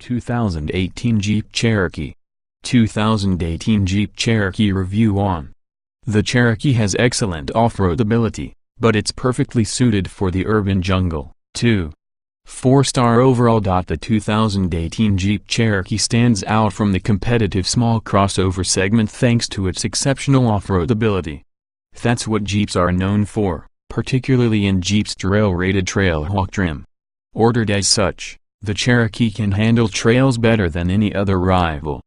2018 Jeep Cherokee. 2018 Jeep Cherokee review on. The Cherokee has excellent off-road ability, but it's perfectly suited for the urban jungle, too. 4-star overall. The 2018 Jeep Cherokee stands out from the competitive small crossover segment thanks to its exceptional off-road ability. That's what Jeeps are known for, particularly in Jeep's trail-rated Trailhawk trim. Ordered as such, the Cherokee can handle trails better than any other rival.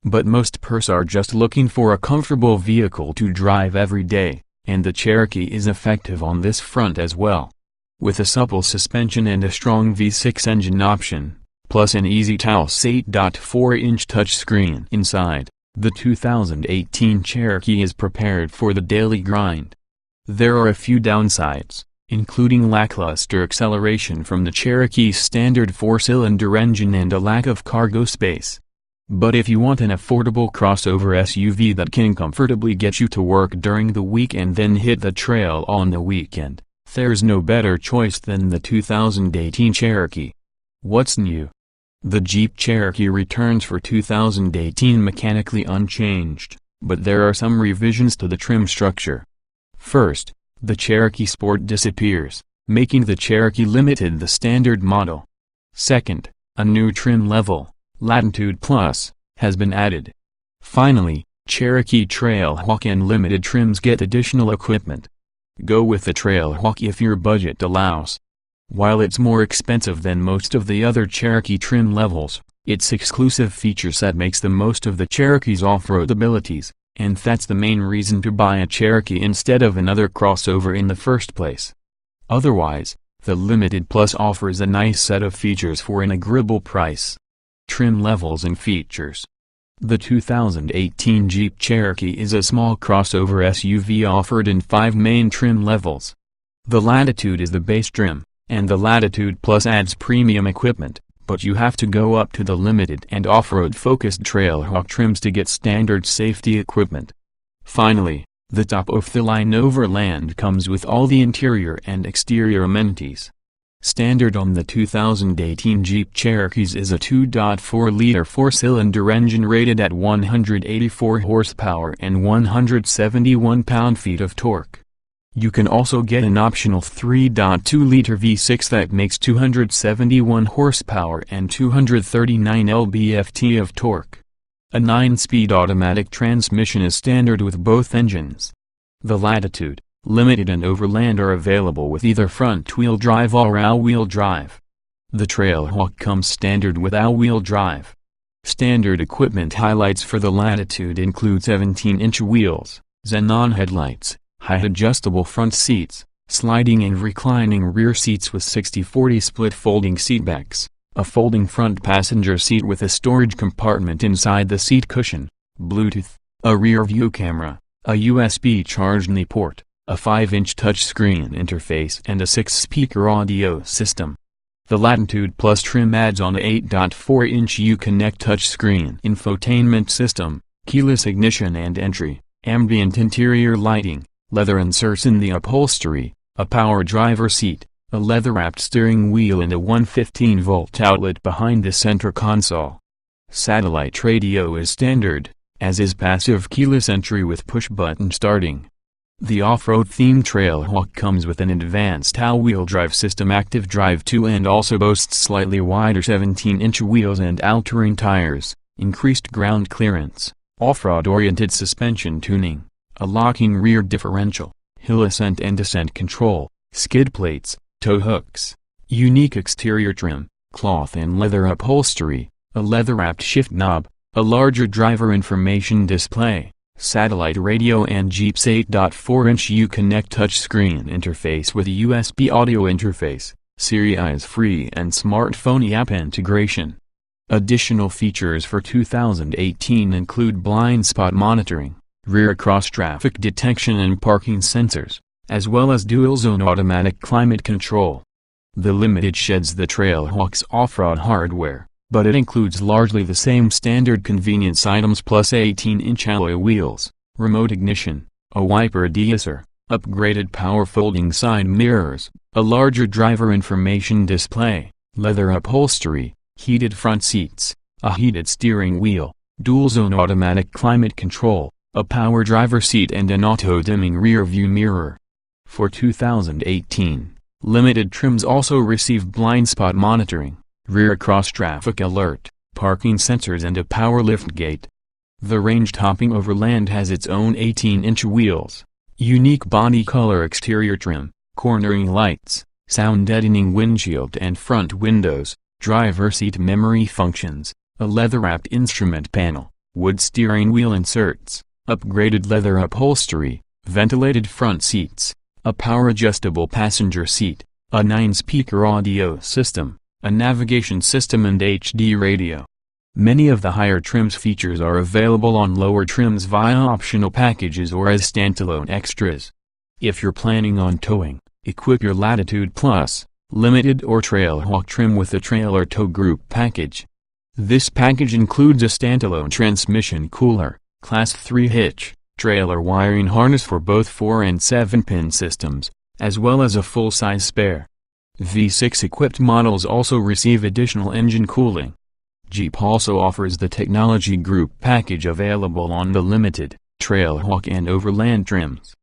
But most pros are just looking for a comfortable vehicle to drive every day, and the Cherokee is effective on this front as well. With a supple suspension and a strong V6 engine option, plus an easy-to-use 8.4-inch touchscreen inside, the 2018 Cherokee is prepared for the daily grind. There are a few downsides, including lackluster acceleration from the Cherokee's standard 4-cylinder engine and a lack of cargo space. But if you want an affordable crossover SUV that can comfortably get you to work during the week and then hit the trail on the weekend, there's no better choice than the 2018 Cherokee. What's new? The Jeep Cherokee returns for 2018 mechanically unchanged, but there are some revisions to the trim structure. First, the Cherokee Sport disappears, making the Cherokee Limited the standard model. Second, a new trim level, Latitude Plus, has been added. Finally, Cherokee Trailhawk and Limited trims get additional equipment. Go with the Trailhawk if your budget allows. While it's more expensive than most of the other Cherokee trim levels, its exclusive feature set makes the most of the Cherokee's off-road abilities, and that's the main reason to buy a Cherokee instead of another crossover in the first place. Otherwise, the Limited Plus offers a nice set of features for an agreeable price. Trim levels and features. The 2018 Jeep Cherokee is a small crossover SUV offered in 5 main trim levels. The Latitude is the base trim, and the Latitude Plus adds premium equipment, but you have to go up to the Limited and off-road focused Trailhawk trims to get standard safety equipment. Finally, the top-of-the-line Overland comes with all the interior and exterior amenities. Standard on the 2018 Jeep Cherokees is a 2.4-liter 4-cylinder engine rated at 184 horsepower and 171 pound-feet of torque. You can also get an optional 3.2-liter V6 that makes 271 horsepower and 239 lb-ft of torque. A 9-speed automatic transmission is standard with both engines. The Latitude, Limited and Overland are available with either front-wheel drive or all-wheel drive. The Trailhawk comes standard with all-wheel drive. Standard equipment highlights for the Latitude include 17-inch wheels, xenon headlights, height-adjustable front seats, sliding and reclining rear seats with 60/40 split folding seatbacks, a folding front passenger seat with a storage compartment inside the seat cushion, Bluetooth, a rear-view camera, a USB charging port, a 5-inch touchscreen interface and a 6-speaker audio system. The Latitude Plus trim adds on a 8.4-inch Uconnect touchscreen infotainment system, keyless ignition and entry, ambient interior lighting, leather inserts in the upholstery, a power driver seat, a leather-wrapped steering wheel and a 115-volt outlet behind the center console. Satellite radio is standard, as is passive keyless entry with push-button starting. The off-road themed Trailhawk comes with an advanced all-wheel drive system Active Drive 2 and also boasts slightly wider 17-inch wheels and all-terrain tires, increased ground clearance, off-road-oriented suspension tuning, a locking rear differential, hill ascent and descent control, skid plates, tow hooks, unique exterior trim, cloth and leather upholstery, a leather-wrapped shift knob, a larger driver information display, satellite radio and Jeep's 8.4-inch Uconnect touchscreen interface with a USB audio interface, Siri's free and smartphone app integration. Additional features for 2018 include blind spot monitoring, rear cross-traffic detection and parking sensors, as well as dual-zone automatic climate control. The Limited sheds the Trailhawk's off-road hardware, but it includes largely the same standard convenience items plus 18-inch alloy wheels, remote ignition, a wiper deesser, upgraded power folding side mirrors, a larger driver information display, leather upholstery, heated front seats, a heated steering wheel, dual-zone automatic climate control, a power driver seat and an auto-dimming rear-view mirror. For 2018, limited trims also receive blind spot monitoring, rear cross-traffic alert, parking sensors and a power liftgate. The range-topping Overland has its own 18-inch wheels, unique body color exterior trim, cornering lights, sound-deadening windshield and front windows, driver seat memory functions, a leather-wrapped instrument panel, wood steering wheel inserts, upgraded leather upholstery, ventilated front seats, a power-adjustable passenger seat, a 9-speaker audio system, a navigation system and HD radio. Many of the higher trims features are available on lower trims via optional packages or as standalone extras. If you're planning on towing, equip your Latitude Plus, Limited or Trailhawk trim with the Trailer Tow Group package. This package includes a standalone transmission cooler, Class 3 hitch, trailer wiring harness for both 4 and 7-pin systems, as well as a full-size spare. V6-equipped models also receive additional engine cooling. Jeep also offers the Technology Group package available on the Limited, Trailhawk and Overland trims.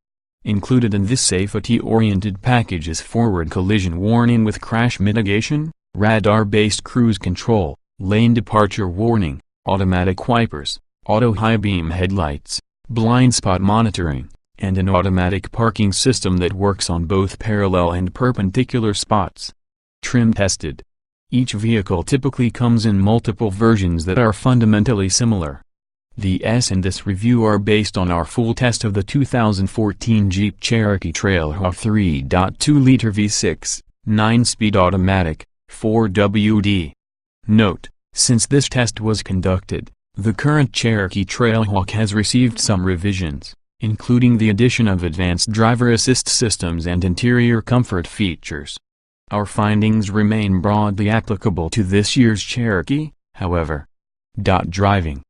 Included in this safety-oriented package is forward collision warning with crash mitigation, radar-based cruise control, lane departure warning, automatic wipers, auto high beam headlights, blind spot monitoring, and an automatic parking system that works on both parallel and perpendicular spots. Trim tested. Each vehicle typically comes in multiple versions that are fundamentally similar. The S in this review are based on our full test of the 2014 Jeep Cherokee Trailhawk 3.2-liter V6, 9-speed automatic, 4WD. Note: since this test was conducted, the current Cherokee Trailhawk has received some revisions, including the addition of advanced driver assist systems and interior comfort features. Our findings remain broadly applicable to this year's Cherokee, however. Driving.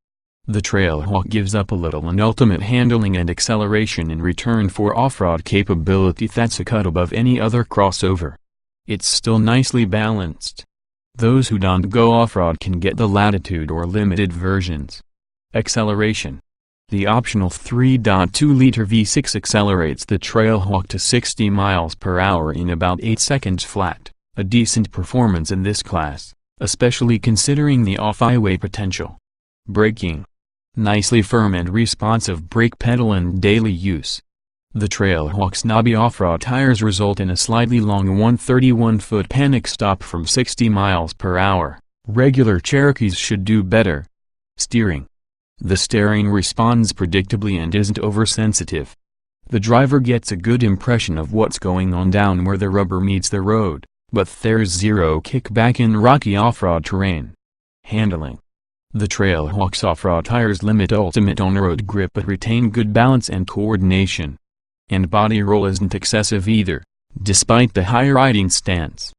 The Trailhawk gives up a little in ultimate handling and acceleration in return for off-road capability that's a cut above any other crossover. It's still nicely balanced. Those who don't go off-road can get the Latitude or Limited versions. Acceleration. The optional 3.2-liter V6 accelerates the Trailhawk to 60 miles per hour in about 8 seconds flat, a decent performance in this class, especially considering the off-highway potential. Braking. Nicely firm and responsive brake pedal in daily use. The Trailhawk's knobby off-road tires result in a slightly long 131-foot panic stop from 60 miles per hour. Regular Cherokees should do better. Steering. The steering responds predictably and isn't oversensitive. The driver gets a good impression of what's going on down where the rubber meets the road, but there's zero kickback in rocky off-road terrain. Handling. The Trailhawk's off-road tires limit ultimate on-road grip but retain good balance and coordination. And body roll isn't excessive either, despite the high riding stance.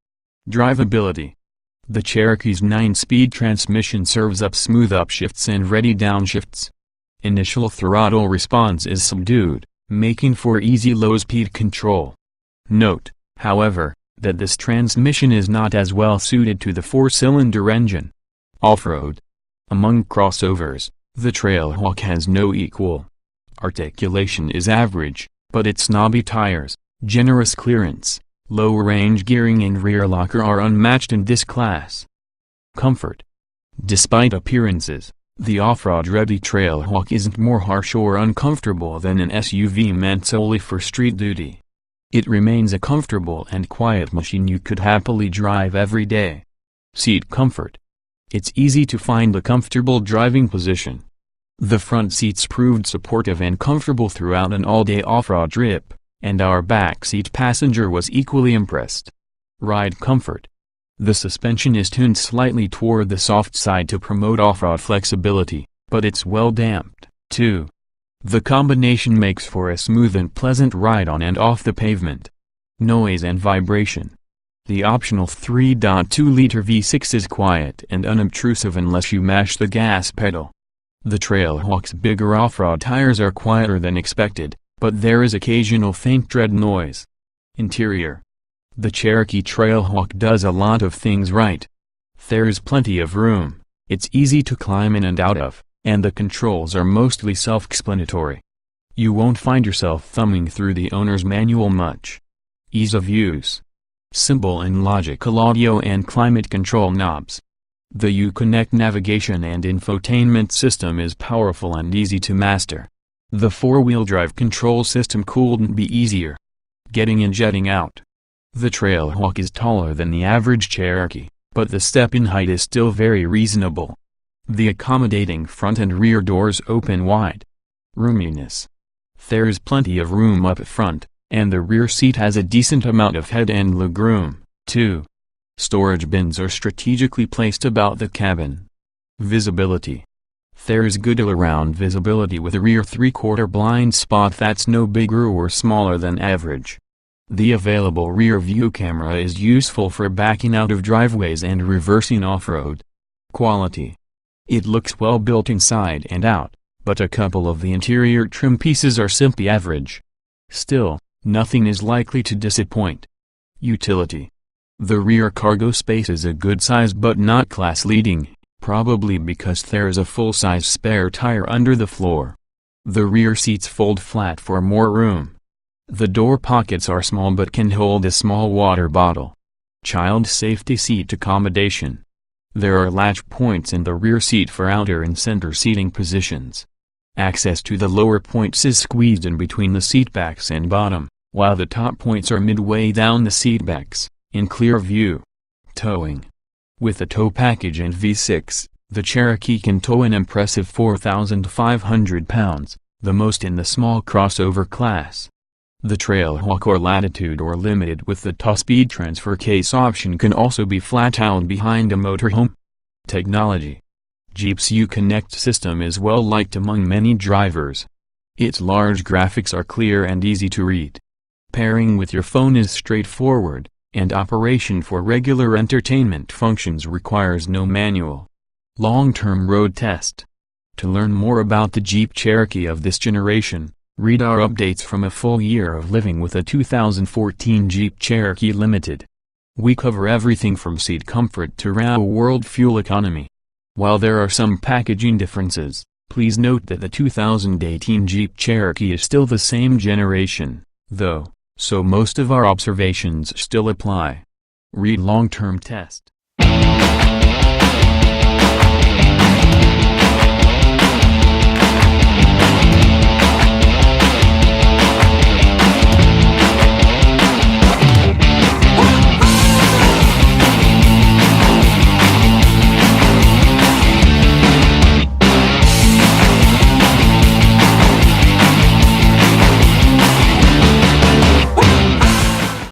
Drivability. The Cherokee's 9-speed transmission serves up smooth upshifts and ready downshifts. Initial throttle response is subdued, making for easy low-speed control. Note, however, that this transmission is not as well suited to the 4-cylinder engine. Off-road. Among crossovers, the Trailhawk has no equal. Articulation is average, but its knobby tires, generous clearance, low-range gearing and rear locker are unmatched in this class. Comfort. Despite appearances, the off-road-ready Trailhawk isn't more harsh or uncomfortable than an SUV meant solely for street duty. It remains a comfortable and quiet machine you could happily drive every day. Seat comfort. It's easy to find a comfortable driving position. The front seats proved supportive and comfortable throughout an all-day off-road trip, and our backseat passenger was equally impressed. Ride comfort. The suspension is tuned slightly toward the soft side to promote off-road flexibility, but it's well damped, too. The combination makes for a smooth and pleasant ride on and off the pavement. Noise and vibration. The optional 3.2-liter V6 is quiet and unobtrusive unless you mash the gas pedal. The Trailhawk's bigger off-road tires are quieter than expected, but there is occasional faint tread noise. Interior. The Cherokee Trailhawk does a lot of things right. There's plenty of room, it's easy to climb in and out of, and the controls are mostly self-explanatory. You won't find yourself thumbing through the owner's manual much. Ease of use. Simple and logical audio and climate control knobs. The Uconnect navigation and infotainment system is powerful and easy to master. The four-wheel drive control system couldn't be easier. Getting in, jetting out. The Trailhawk is taller than the average Cherokee, but the step-in height is still very reasonable. The accommodating front and rear doors open wide. Roominess. There's plenty of room up front, and the rear seat has a decent amount of head and legroom, too. Storage bins are strategically placed about the cabin. Visibility. There's good all-around visibility with a rear 3/4 blind spot that's no bigger or smaller than average. The available rear view camera is useful for backing out of driveways and reversing off-road. Quality. It looks well built inside and out, but a couple of the interior trim pieces are simply average. Still, nothing is likely to disappoint. Utility. The rear cargo space is a good size but not class-leading, probably because there's a full-size spare tire under the floor. The rear seats fold flat for more room. The door pockets are small but can hold a small water bottle. Child safety seat accommodation. There are latch points in the rear seat for outer and center seating positions. Access to the lower points is squeezed in between the seatbacks and bottom, while the top points are midway down the seatbacks, in clear view. Towing. With a tow package and V6, the Cherokee can tow an impressive 4,500 pounds, the most in the small crossover class. The Trailhawk or Latitude or Limited with the top-speed transfer case option can also be flat-out behind a motorhome. Technology. Jeep's Uconnect system is well liked among many drivers. Its large graphics are clear and easy to read. Pairing with your phone is straightforward, and operation for regular entertainment functions requires no manual. Long-term road test. To learn more about the Jeep Cherokee of this generation, read our updates from a full year of living with a 2014 Jeep Cherokee Limited. We cover everything from seat comfort to real-world fuel economy. While there are some packaging differences, please note that the 2018 Jeep Cherokee is still the same generation, though, so most of our observations still apply. Read long-term test.